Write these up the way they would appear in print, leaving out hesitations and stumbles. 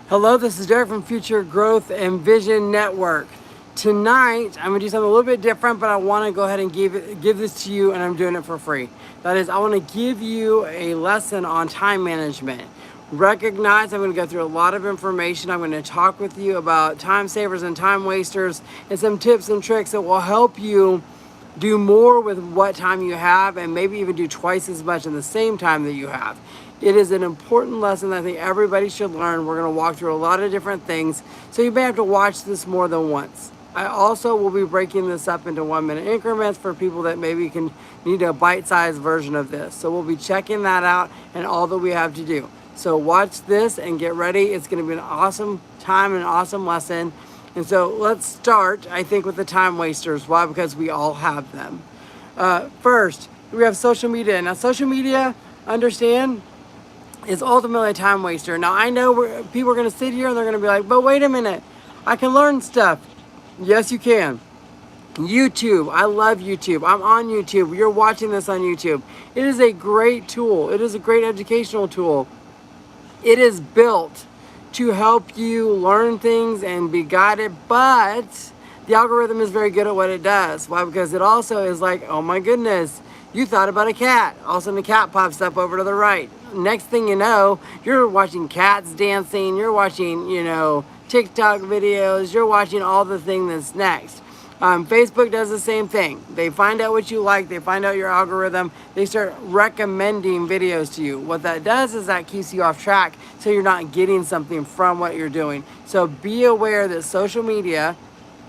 Hello, this is Derek from Future Growth and Vision Network. Tonight, I'm going to do something a little bit different, but I want to go ahead and give this to you, and I'm doing it for free. That is, I want to give you a lesson on time management. Recognize I'm going to go through a lot of information. I'm going to talk with you about time savers and time wasters and some tips and tricks that will help you do more with what time you have, and maybe even do twice as much in the same time that you have. It is an important lesson that I think everybody should learn. We're going to walk through a lot of different things, so you may have to watch this more than once. I also will be breaking this up into 1-minute increments for people that maybe can need a bite-sized version of this. So we'll be checking that out and all that we have to do. So watch this and get ready. It's going to be an awesome time and an awesome lesson. And so let's start, I think, with the time wasters. Why? Because we all have them. First, we have social media. Now, social media, understand, is ultimately a time waster. Now, I know people are going to sit here and they're going to be like, but wait a minute, I can learn stuff. Yes, you can. YouTube, I love YouTube. I'm on YouTube. You're watching this on YouTube. It is a great tool. It is a great educational tool. It is built to help you learn things and be guided, but the algorithm is very good at what it does. Why? Because it also is like, oh my goodness, you thought about a cat. All of a sudden the cat pops up over to the right. Next thing you know, you're watching cats dancing, you're watching, TikTok videos, you're watching all the thing that's next. Facebook does the same thing. They find out what you like, they find out your algorithm, they start recommending videos to you. What that does is that keeps you off track, so you're not getting something from what you're doing. So be aware that social media,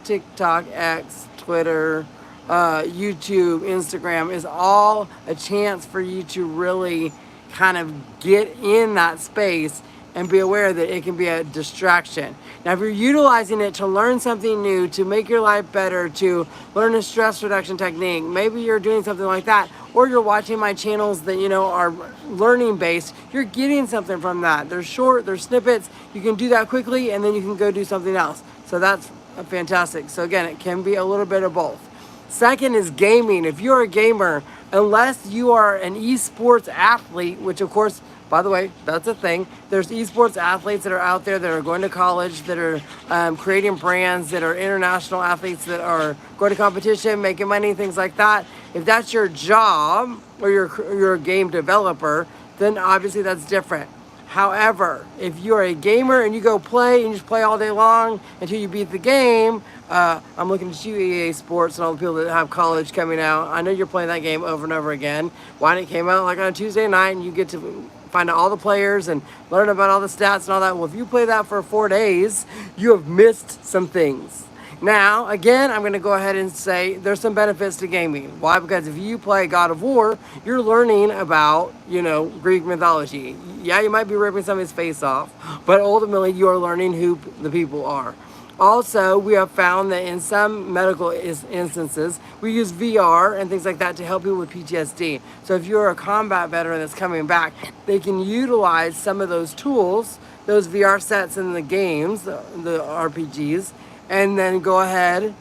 TikTok, X, Twitter, YouTube, Instagram, is all a chance for you to really kind of get in that space and be aware that it can be a distraction. Now, if you're utilizing it to learn something new, to make your life better, to learn a stress reduction technique, maybe you're doing something like that, or you're watching my channels that, are learning based, you're getting something from that. They're short, they're snippets, you can do that quickly, and then you can go do something else. So that's fantastic. So again, it can be a little bit of both. Second is gaming. If you're a gamer, unless you are an esports athlete, which of course, by the way, that's a thing. There's esports athletes that are out there that are going to college, that are creating brands, that are international athletes that are going to competition, making money, things like that. If that's your job, or you're a game developer, then obviously that's different. However, if you're a gamer and you go play and you just play all day long until you beat the game, I'm looking at you, EA Sports, and all the people that have college coming out. I know you're playing that game over and over again. Why didn't it came out like on a Tuesday night and you get to find out all the players and learn about all the stats and all that? Well, if you play that for 4 days, you have missed some things. Now, again, I'm going to go ahead and say there's some benefits to gaming. Why? Because if you play God of War, you're learning about, Greek mythology. Yeah, you might be ripping somebody's face off, but ultimately you are learning who the people are. Also, we have found that in some medical instances, we use VR and things like that to help people with PTSD. So if you're a combat veteran that's coming back, they can utilize some of those tools, those VR sets in the games, the RPGs, and then go ahead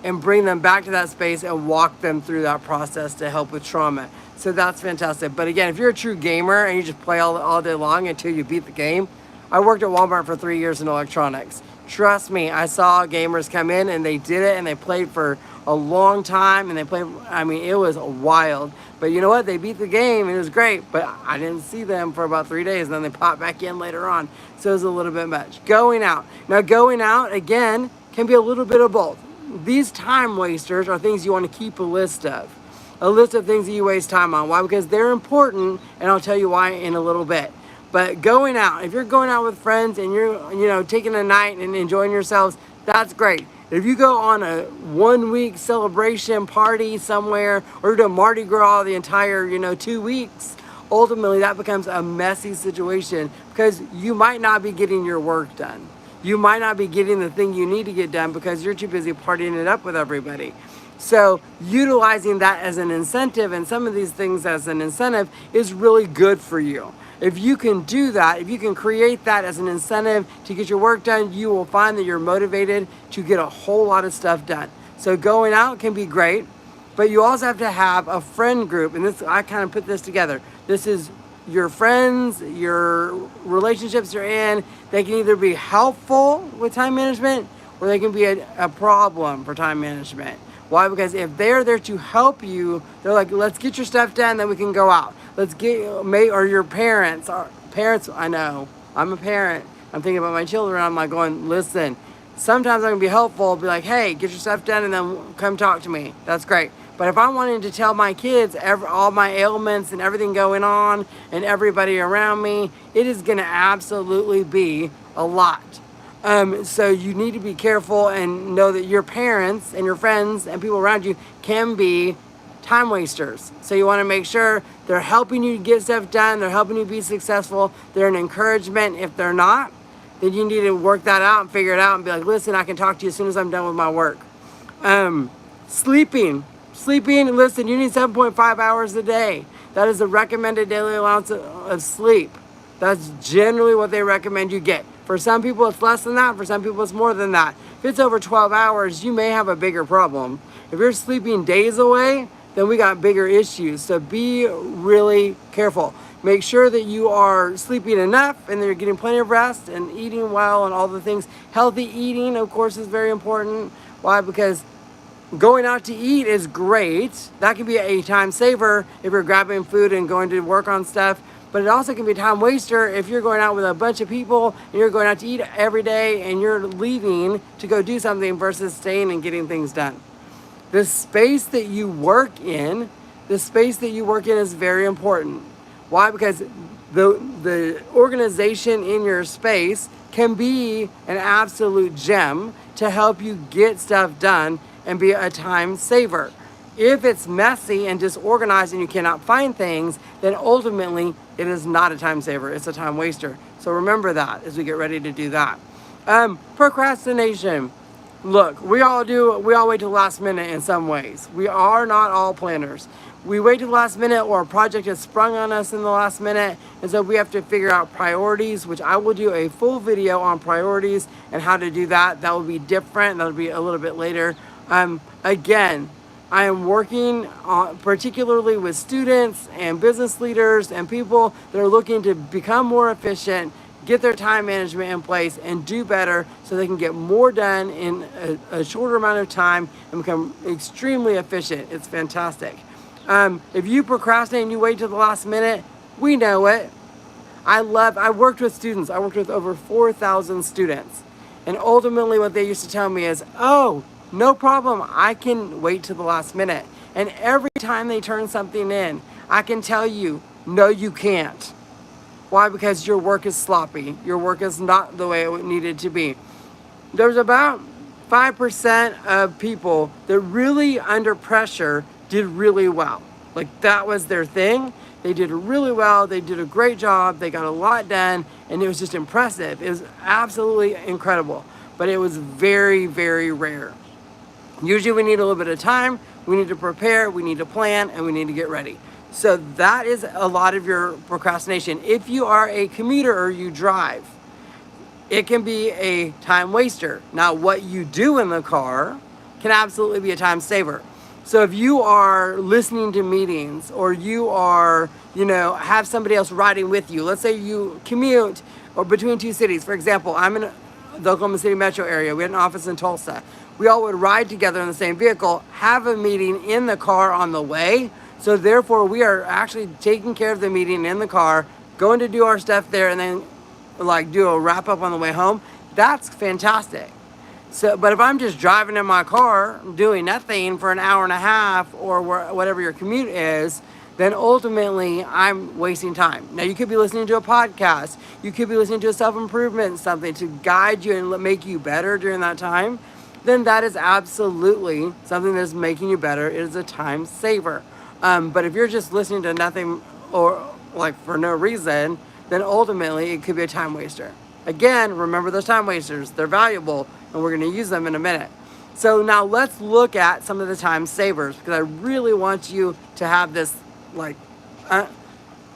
and bring them back to that space and walk them through that process to help with trauma. So that's fantastic. But again, if you're a true gamer and you just play all day long until you beat the game, I worked at Walmart for 3 years in electronics. Trust me, I saw gamers come in and they did it and they played for a long time and it was wild. But you know what? They beat the game and it was great, but I didn't see them for about 3 days and then they popped back in later on. So it was a little bit much. Going out. Now, going out, again, can be a little bit of both. These time wasters are things you want to keep a list of. A list of things that you waste time on. Why? Because they're important, and I'll tell you why in a little bit. But going out, if you're going out with friends and you're, taking a night and enjoying yourselves, that's great. If you go on a 1 week celebration party somewhere, or you're doing Mardi Gras the entire, 2 weeks, ultimately that becomes a messy situation because you might not be getting your work done. You might not be getting the thing you need to get done because you're too busy partying it up with everybody. So utilizing that as an incentive and some of these things as an incentive is really good for you. If you can do that, if you can create that as an incentive to get your work done, you will find that you're motivated to get a whole lot of stuff done. So going out can be great, but you also have to have a friend group. And this, I kind of put this together. This is your friends, your relationships you're in, they can either be helpful with time management or they can be a problem for time management. Why? Because if they're there to help you, they're like, let's get your stuff done, then we can go out. Let's get, or your parents, I know, I'm a parent. I'm thinking about my children. I'm like going, listen, sometimes I'm going to be helpful, be like, hey, get your stuff done and then come talk to me. That's great. But if I'm wanting to tell my kids all my ailments and everything going on and everybody around me, it is going to absolutely be a lot. So you need to be careful and know that your parents and your friends and people around you can be time wasters. So you want to make sure they're helping you get stuff done. They're helping you be successful. They're an encouragement. If they're not, then you need to work that out and figure it out and be like, listen, I can talk to you as soon as I'm done with my work. Sleeping, listen, you need 7.5 hours a day. That is the recommended daily allowance of sleep. That's generally what they recommend you get. For some people, it's less than that. For some people, it's more than that. If it's over 12 hours, you may have a bigger problem. If you're sleeping days away, then we got bigger issues. So be really careful. Make sure that you are sleeping enough and that you're getting plenty of rest and eating well and all the things. Healthy eating, of course, is very important. Why? Because going out to eat is great. That can be a time saver if you're grabbing food and going to work on stuff. But it also can be a time waster if you're going out with a bunch of people and you're going out to eat every day and you're leaving to go do something versus staying and getting things done. The space that you work in is very important. Why? Because the organization in your space can be an absolute gem to help you get stuff done and be a time saver. If it's messy and disorganized and you cannot find things, then ultimately it is not a time saver. It's a time waster. So remember that as we get ready to do that. Procrastination. Look, we all wait till the last minute in some ways. We are not all planners. We wait till the last minute or a project has sprung on us in the last minute. And so we have to figure out priorities, which I will do a full video on priorities and how to do that. That will be different. That'll be a little bit later. Again, I am working particularly with students and business leaders and people that are looking to become more efficient, get their time management in place, and do better so they can get more done in a shorter amount of time and become extremely efficient. It's fantastic. If you procrastinate and you wait till the last minute, we know it. I worked with students. I worked with over 4,000 students. And ultimately what they used to tell me is, oh, no problem, I can wait till the last minute. And every time they turn something in, I can tell you, no, you can't. Why? Because your work is sloppy. Your work is not the way it needed to be. There's about 5% of people that really under pressure did really well. Like that was their thing. They did really well. They did a great job. They got a lot done and it was just impressive. It was absolutely incredible, but it was very, very rare. Usually we need a little bit of time. We need to prepare, we need to plan, and we need to get ready. So that is a lot of your procrastination. If you are a commuter or you drive, it can be a time waster. Now, what you do in the car can absolutely be a time saver. So if you are listening to meetings or you are, have somebody else riding with you, let's say you commute or between two cities. For example, I'm in the Oklahoma City metro area. We had an office in Tulsa. We all would ride together in the same vehicle, have a meeting in the car on the way. So therefore, we are actually taking care of the meeting in the car, going to do our stuff there, and then do a wrap up on the way home. That's fantastic. So, but if I'm just driving in my car, doing nothing for an hour and a half or whatever your commute is, then ultimately I'm wasting time. Now you could be listening to a podcast. You could be listening to a self-improvement, something to guide you and make you better during that time. Then that is absolutely something that's making you better. It is a time saver. But if you're just listening to nothing or for no reason, then ultimately it could be a time waster. Again, remember those time wasters. They're valuable and we're going to use them in a minute. So now let's look at some of the time savers because I really want you to have this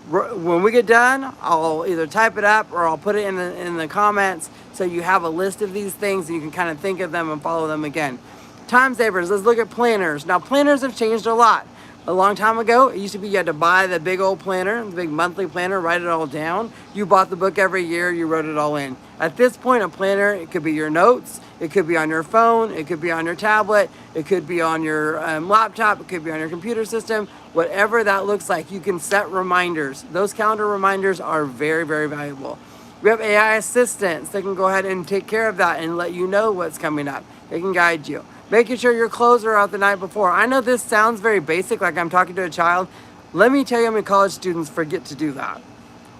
when we get done, I'll either type it up or I'll put it in the comments so you have a list of these things and you can kind of think of them and follow them again. Time savers, let's look at planners. Now planners have changed a lot. A long time ago, it used to be you had to buy the big old planner, the big monthly planner, write it all down. You bought the book every year, you wrote it all in. At this point, a planner, it could be your notes, it could be on your phone, it could be on your tablet, it could be on your laptop, it could be on your computer system, whatever that looks like. You can set reminders. Those calendar reminders are very, very valuable. We have AI assistants that can go ahead and take care of that and let you know what's coming up. They can guide you. Making sure your clothes are out the night before. I know this sounds very basic, like I'm talking to a child. Let me tell you how many college students forget to do that.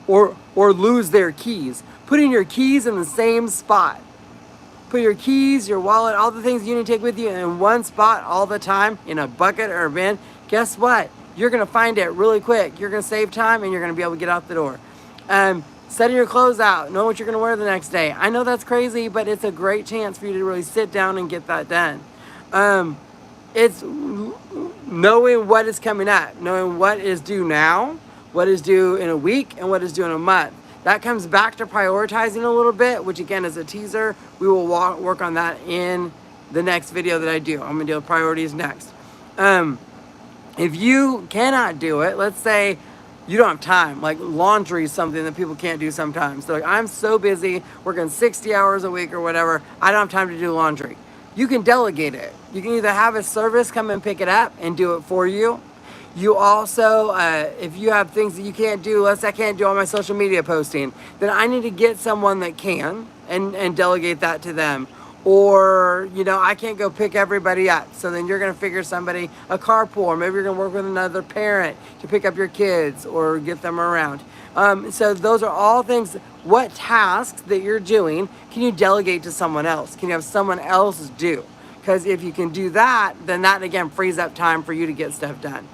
Or lose their keys. Putting your keys in the same spot. Put your keys, your wallet, all the things you need to take with you in one spot all the time, in a bucket or a bin. Guess what? You're going to find it really quick. You're going to save time and you're going to be able to get out the door. Setting your clothes out, know what you're going to wear the next day. I know that's crazy, but it's a great chance for you to really sit down and get that done. It's knowing what is coming up, knowing what is due now, what is due in a week, and what is due in a month. That comes back to prioritizing a little bit, which again is a teaser. We will work on that in the next video that I do. I'm going to deal with priorities next. If you cannot do it, let's say you don't have time, like laundry is something that people can't do sometimes. They're like, I'm so busy, working 60 hours a week or whatever, I don't have time to do laundry. You can delegate it. You can either have a service come and pick it up and do it for you. You also, if you have things that you can't do, let's say I can't do all my social media posting, then I need to get someone that can and delegate that to them. Or, I can't go pick everybody up. So then you're going to figure somebody, a carpool, or maybe you're going to work with another parent to pick up your kids or get them around. So those are all things. What tasks that you're doing can you delegate to someone else? Can you have someone else do? Because if you can do that, then that again frees up time for you to get stuff done.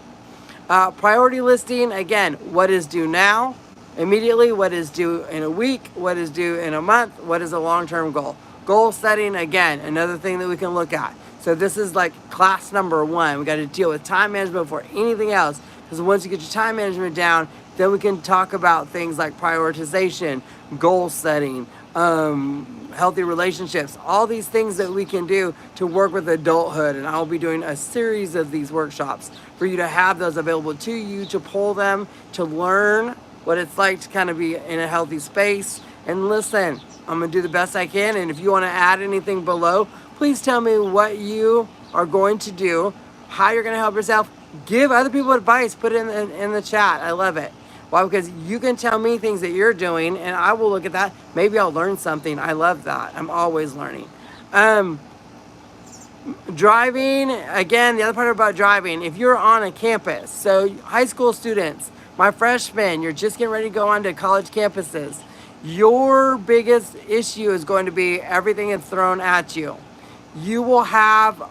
Priority listing, again, what is due now, immediately, what is due in a week, what is due in a month, what is a long-term goal. Goal setting, again, another thing that we can look at. So this is like class number 1. We got to deal with time management before anything else. Because once you get your time management down, then we can talk about things like prioritization, goal setting, healthy relationships, all these things that we can do to work with adulthood. And I'll be doing a series of these workshops for you to have those available to you, to pull them, to learn what it's like to kind of be in a healthy space. And listen, I'm going to do the best I can. And if you want to add anything below, please tell me what you are going to do, how you're going to help yourself. Give other people advice. Put it in the chat. I love it. Why? Because you can tell me things that you're doing, and I will look at that. Maybe I'll learn something. I love that. I'm always learning. Driving, again, the other part about driving, if you're on a campus, so high school students, my freshmen, you're just getting ready to go on to college campuses, your biggest issue is going to be everything that's thrown at you. You will have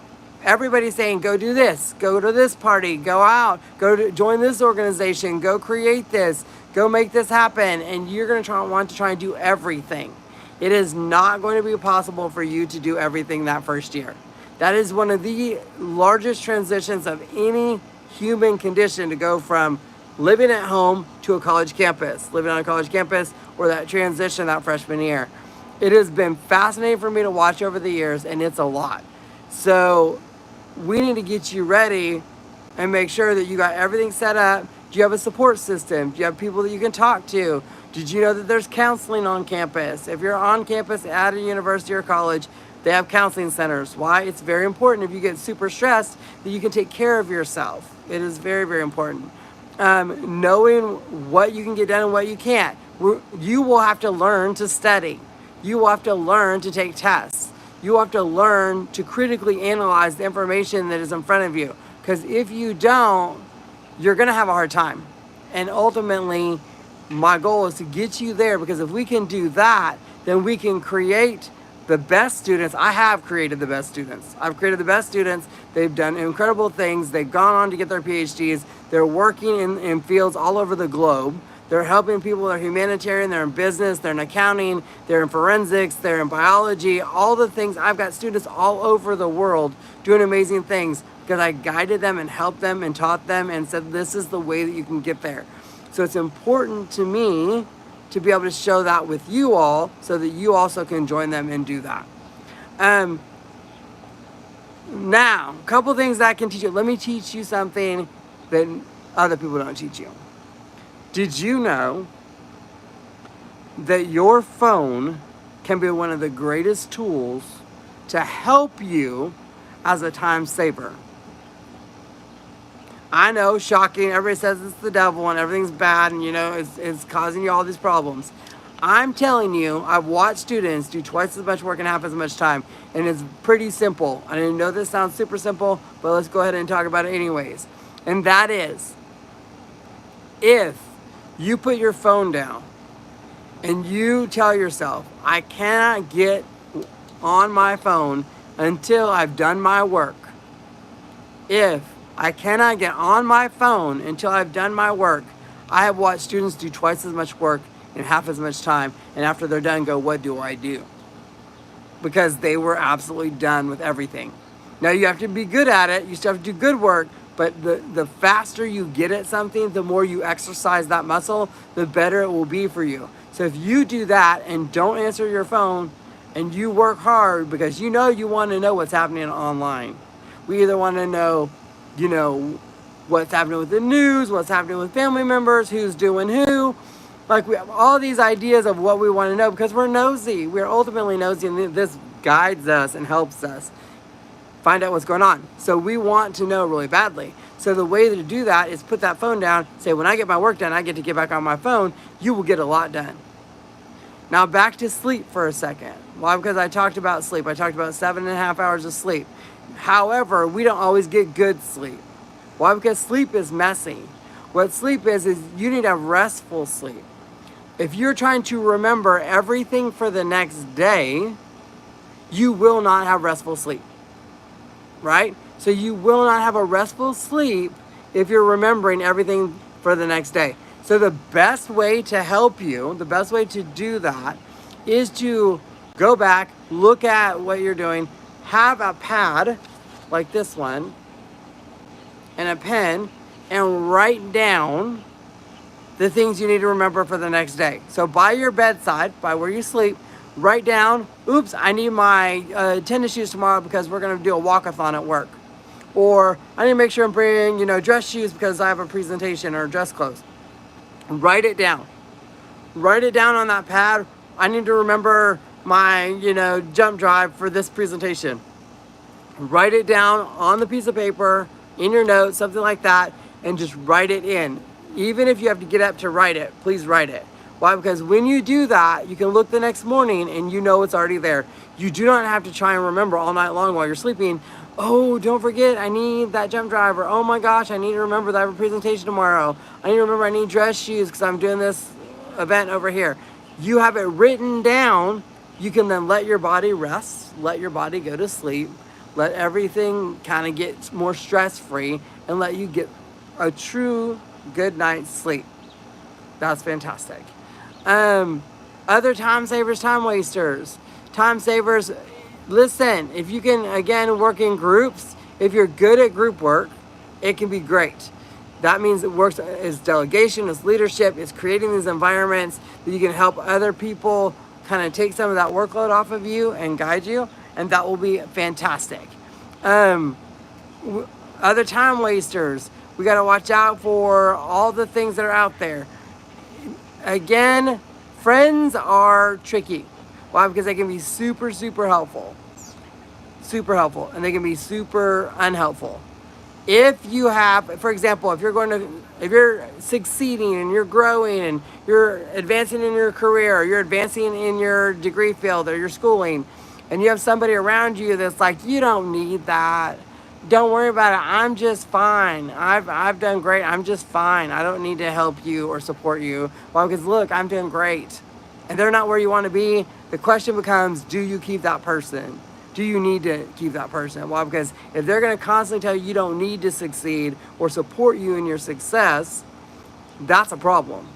everybody saying, go do this, go to this party, go out, join this organization, go create this, go make this happen. And you're going to want to try and do everything. It is not going to be possible for you to do everything that first year. That is one of the largest transitions of any human condition, to go from living at home to a college campus, living on a college campus, or that transition that freshman year. It has been fascinating for me to watch over the years, and it's a lot. So we need to get you ready and make sure that you got everything set up. Do you have a support system? Do you have people that you can talk to? Did you know that there's counseling on campus? If you're on campus at a university or college, they have counseling centers. Why? It's very important, if you get super stressed, that you can take care of yourself. It is very, very important. Knowing what you can get done and what you can't. You will have to learn to study. You will have to learn to take tests. You will have to learn to critically analyze the information that is in front of you. Because if you don't, you're going to have a hard time. And ultimately, my goal is to get you there, because if we can do that, then we can create the best students. I have created the best students. I've created the best students. They've done incredible things. They've gone on to get their PhDs. They're working in fields all over the globe. They're helping people. They're humanitarian. They're in business. They're in accounting. They're in forensics. They're in biology. All the things. I've got students all over the world doing amazing things, because I guided them and helped them and taught them and said, this is the way that you can get there. So it's important to me to be able to show that with you all, so that you also can join them and do that. Now, a couple things that I can teach you. Let me teach you something that other people don't teach you. Did you know that your phone can be one of the greatest tools to help you as a time saver? I know, shocking. Everybody says it's the devil and everything's bad and, it's causing you all these problems. I'm telling you, I've watched students do twice as much work in half as much time, and it's pretty simple. I know this sounds super simple, but let's go ahead and talk about it anyways. And that is, if you put your phone down and you tell yourself, I cannot get on my phone until I've done my work. If I cannot get on my phone until I've done my work, I have watched students do twice as much work in half as much time, and after they're done, go, what do I do? Because they were absolutely done with everything. Now, you have to be good at it. You still have to do good work, but the faster you get at something, the more you exercise that muscle, the better it will be for you. So if you do that and don't answer your phone and you work hard because you want to know what's happening online. We either want to know, what's happening with the news, what's happening with family members, who's doing who. Like, we have all these ideas of what we want to know because we're nosy. We're ultimately nosy, and this guides us and helps us find out what's going on. So we want to know really badly. So the way to do that is put that phone down, say, when I get my work done, I get to get back on my phone. You will get a lot done. Now back to sleep for a second. Why? Because I talked about sleep. I talked about 7.5 hours of sleep. However, we don't always get good sleep. Why? Because sleep is messy. What sleep is you need to have restful sleep. If you're trying to remember everything for the next day, you will not have restful sleep, right? So you will not have a restful sleep if you're remembering everything for the next day. So the best way to help you, the best way to do that is to go back, look at what you're doing, have a pad like this one and a pen, and write down the things you need to remember for the next day. So by your bedside, by where you sleep, write down, oops, I need my tennis shoes tomorrow because we're going to do a walkathon at work. Or I need to make sure I'm bringing, dress shoes because I have a presentation, or dress clothes. Write it down. Write it down on that pad. I need to remember my, jump drive for this presentation. Write it down on the piece of paper, in your notes, something like that, and just write it in. Even if you have to get up to write it, please write it. Why? Because when you do that, you can look the next morning and it's already there. You do not have to try and remember all night long while you're sleeping, oh, don't forget, I need that jump drive, or oh my gosh, I need to remember that I have a presentation tomorrow. I need to remember I need dress shoes because I'm doing this event over here. You have it written down. You can then let your body rest, let your body go to sleep, let everything kind of get more stress-free, and let you get a true good night's sleep. That's fantastic. Other time savers, time wasters. Time savers, listen, if you can, again, work in groups, if you're good at group work, it can be great. That means it works as delegation, as leadership, it's creating these environments that you can help other people kind of take some of that workload off of you and guide you, and that will be fantastic. Other time wasters, we got to watch out for all the things that are out there. Again, friends are tricky. Why? Because they can be super, super helpful. Super helpful. And they can be super unhelpful. If you have, for example, if you're succeeding and you're growing and you're advancing in your career, or you're advancing in your degree field or your schooling, and you have somebody around you that's like, you don't need that. Don't worry about it. I'm just fine. I've done great. I'm just fine. I don't need to help you or support you. Well, because look, I'm doing great. And they're not where you want to be. The question becomes, do you keep that person? Do you need to keep that person? Well, because if they're going to constantly tell you you don't need to succeed or support you in your success, that's a problem.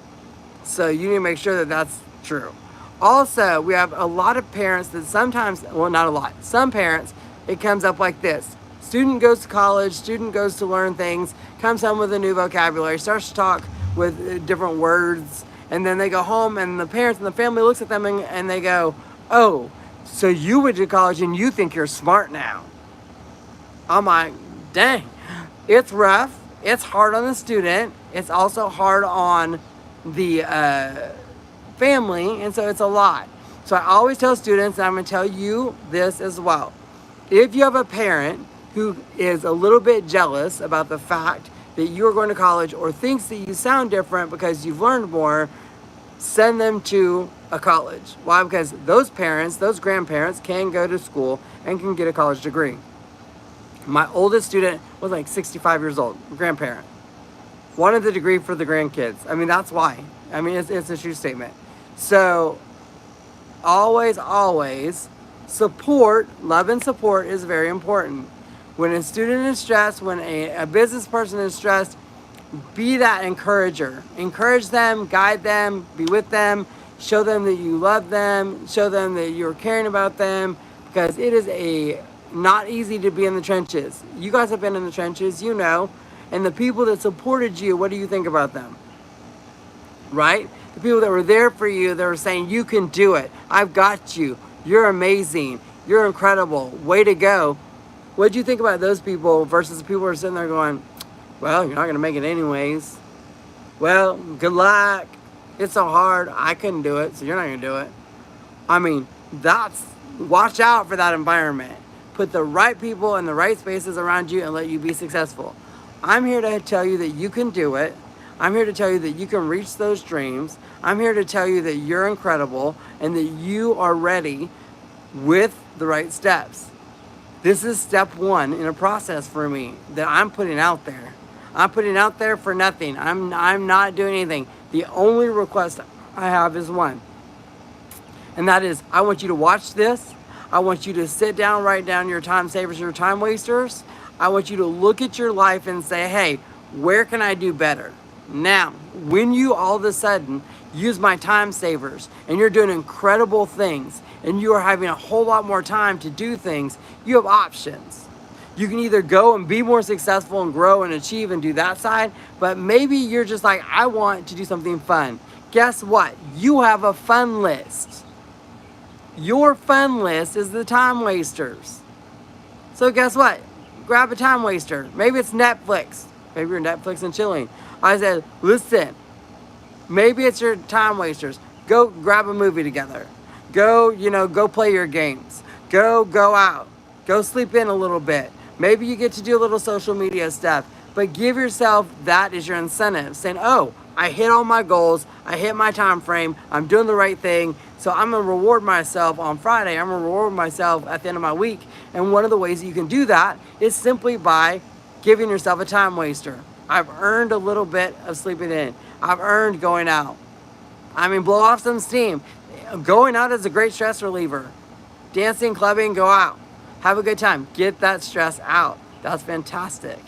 So you need to make sure that that's true. Also, we have a lot of parents that sometimes, well, not a lot, some parents, it comes up like this. Student goes to college, student goes to learn things, comes home with a new vocabulary, starts to talk with different words, and then they go home and the parents and the family looks at them and they go, oh, so you went to college and you think you're smart now. I'm like, dang, it's rough. it's hard on the student. It's also hard on the family, and so it's a lot. So I always tell students, and I'm going to tell you this as well. If you have a parent who is a little bit jealous about the fact that you are going to college or thinks that you sound different because you've learned more, send them to a college. Why? Because those parents, those grandparents can go to school and can get a college degree. My oldest student was like 65 years old, grandparent. Wanted the degree for the grandkids. I mean, that's why. I mean, it's a true statement. So always support, love and support is very important. When a student is stressed, when a business person is stressed, be that encourager. Encourage them, guide them, be with them, show them that you love them, show them that you're caring about them, because it is not easy to be in the trenches. You guys have been in the trenches, you know, and the people that supported you, what do you think about them? Right? The people that were there for you, that were saying, you can do it. I've got you. You're amazing. You're incredible. Way to go. What do you think about those people versus the people who are sitting there going, well, you're not going to make it anyways. Well, good luck. It's so hard. I couldn't do it, so you're not going to do it. I mean, watch out for that environment. Put the right people in the right spaces around you and let you be successful. I'm here to tell you that you can do it. I'm here to tell you that you can reach those dreams. I'm here to tell you that you're incredible and that you are ready with the right steps. This is step one in a process for me that I'm putting out there. I'm putting out there for nothing. I'm not doing anything. The only request I have is one. And that is, I want you to watch this. I want you to sit down, write down your time savers, your time wasters. I want you to look at your life and say, hey, where can I do better? Now, when you all of a sudden use my time savers and you're doing incredible things and you are having a whole lot more time to do things, you have options. You can either go and be more successful and grow and achieve and do that side, but maybe you're just like, I want to do something fun. Guess what? You have a fun list. Your fun list is the time wasters. So guess what? Grab a time waster. Maybe it's Netflix. Maybe you're Netflix and chilling. I said, listen, maybe it's your time wasters. Go grab a movie together. Go play your games. Go out. Go sleep in a little bit. Maybe you get to do a little social media stuff. But give yourself that as your incentive. Saying, oh, I hit all my goals. I hit my time frame. I'm doing the right thing. So I'm going to reward myself on Friday. I'm going to reward myself at the end of my week. And one of the ways that you can do that is simply by giving yourself a time waster. I've earned a little bit of sleeping in. I've earned going out. I mean, blow off some steam. Going out is a great stress reliever. Dancing, clubbing, go out. Have a good time. Get that stress out. That's fantastic.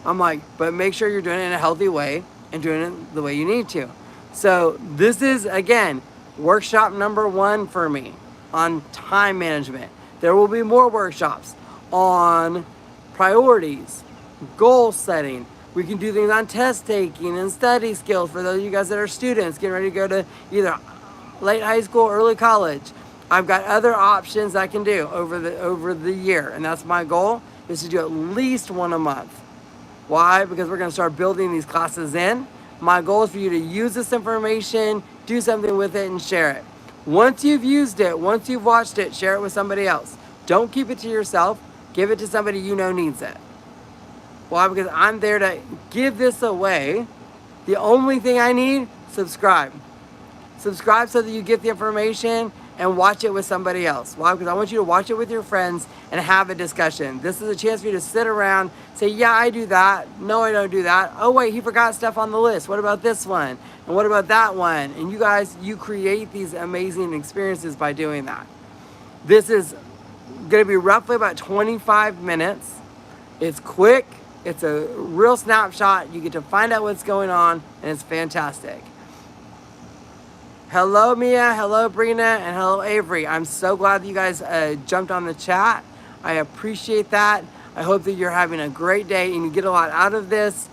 I'm like, but make sure you're doing it in a healthy way and doing it the way you need to. So this is, again, workshop number 1 for me on time management. There will be more workshops on priorities, goal setting. We can do things on test taking and study skills for those of you guys that are students getting ready to go to either late high school or early college. I've got other options I can do over the year, and that's my goal, is to do at least one a month. Why? Because we're going to start building these classes in. My goal is for you to use this information, do something with it, and share it. Once you've used it, once you've watched it, share it with somebody else. Don't keep it to yourself. Give it to somebody you know needs it. Why? Because I'm there to give this away. The only thing I need, subscribe. Subscribe so that you get the information and watch it with somebody else. Why? Because I want you to watch it with your friends and have a discussion. This is a chance for you to sit around, say, yeah, I do that. No, I don't do that. Oh, wait, he forgot stuff on the list. What about this one? And what about that one? And you guys, you create these amazing experiences by doing that. This is going to be roughly about 25 minutes. It's quick. It's a real snapshot. You get to find out what's going on, and it's fantastic. Hello, Mia. Hello, Brina. And hello, Avery. I'm so glad that you guys jumped on the chat. I appreciate that. I hope that you're having a great day and you get a lot out of this.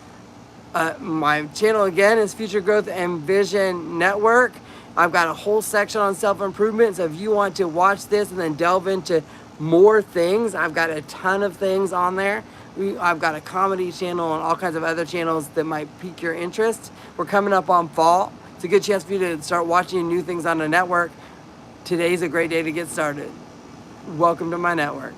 My channel, again, is Future Growth and Vision Network. I've got a whole section on self-improvement. So if you want to watch this and then delve into more things, I've got a ton of things on there I've got a comedy channel and all kinds of other channels that might pique your interest. We're coming up on fall. It's a good chance for you to start watching new things on the network. Today's a great day to get started. Welcome to my network.